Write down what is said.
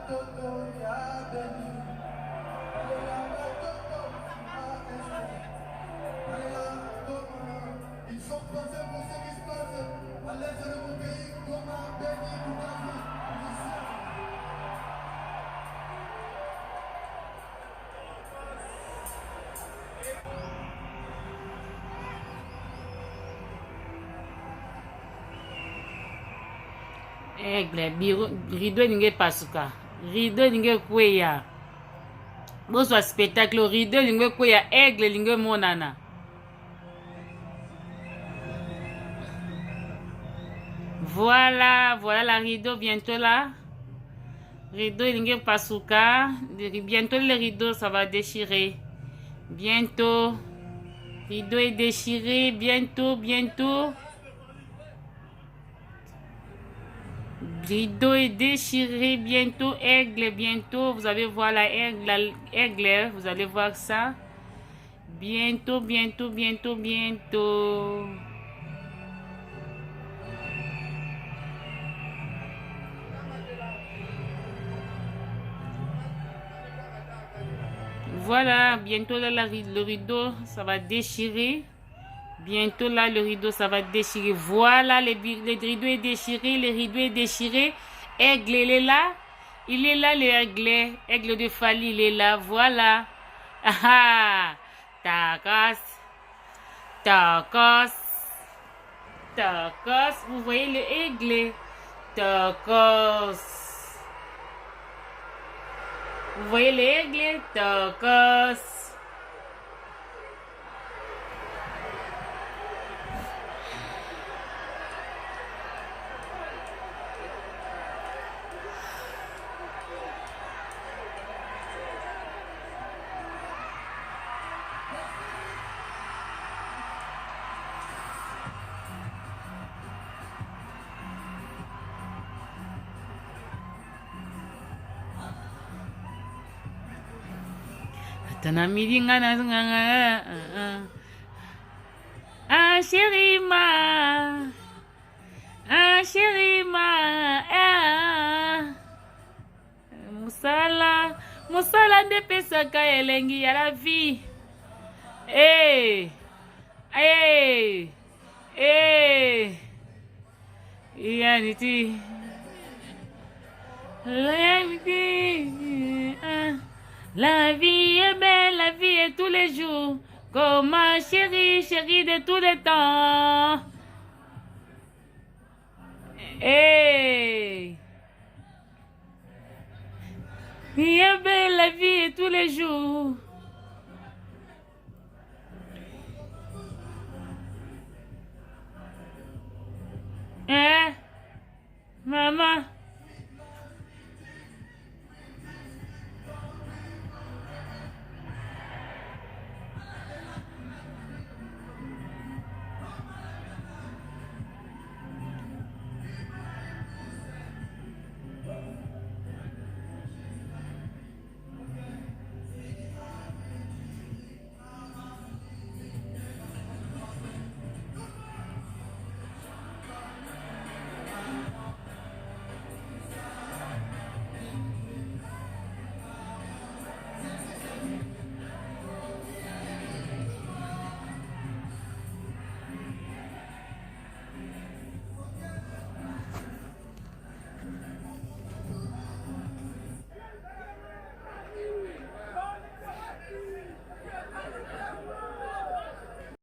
Ils sont passés pour ce qui se passe à l'est de mon pays, comme à Béni, Bukavu. Aigle, rideau ninge pasuka. Rideau ninge kweya. Bonsoir spectacle, rideau ninge kweya, aigle ninge monana. Voilà, voilà la rideau bientôt là. Rideau ninge pasuka. Bientôt le rideau ça va déchirer. Bientôt. Rideau est déchiré, bientôt, bientôt. Rideau est déchiré, bientôt, aigle, bientôt. Vous allez voir la aigle, vous allez voir ça. Bientôt, bientôt, bientôt, bientôt. Voilà, bientôt là, le rideau, ça va déchirer. Bientôt là, le rideau, ça va déchirer. Voilà, le rideau est déchiré, le rideau est déchiré. Aigle, il est là. Il est là, le aigle. Aigle de Fali, il est là. Voilà. Ah ah. Tacos. Tacos. Tacos. Vous voyez le aigle. Tacos. Vous voyez le aigle. Tacos. Tana miringa na nganga. Ah chérie ma. Ah chérie ma. Musala. Musala nde pesaka elengi ya la vie. Eh. Eh. Eh. Yaniti. La vie est belle, la vie est tous les jours, comme ma chérie, chérie de tous les temps. Hey. La vie est belle, la vie est tous les jours. Maman.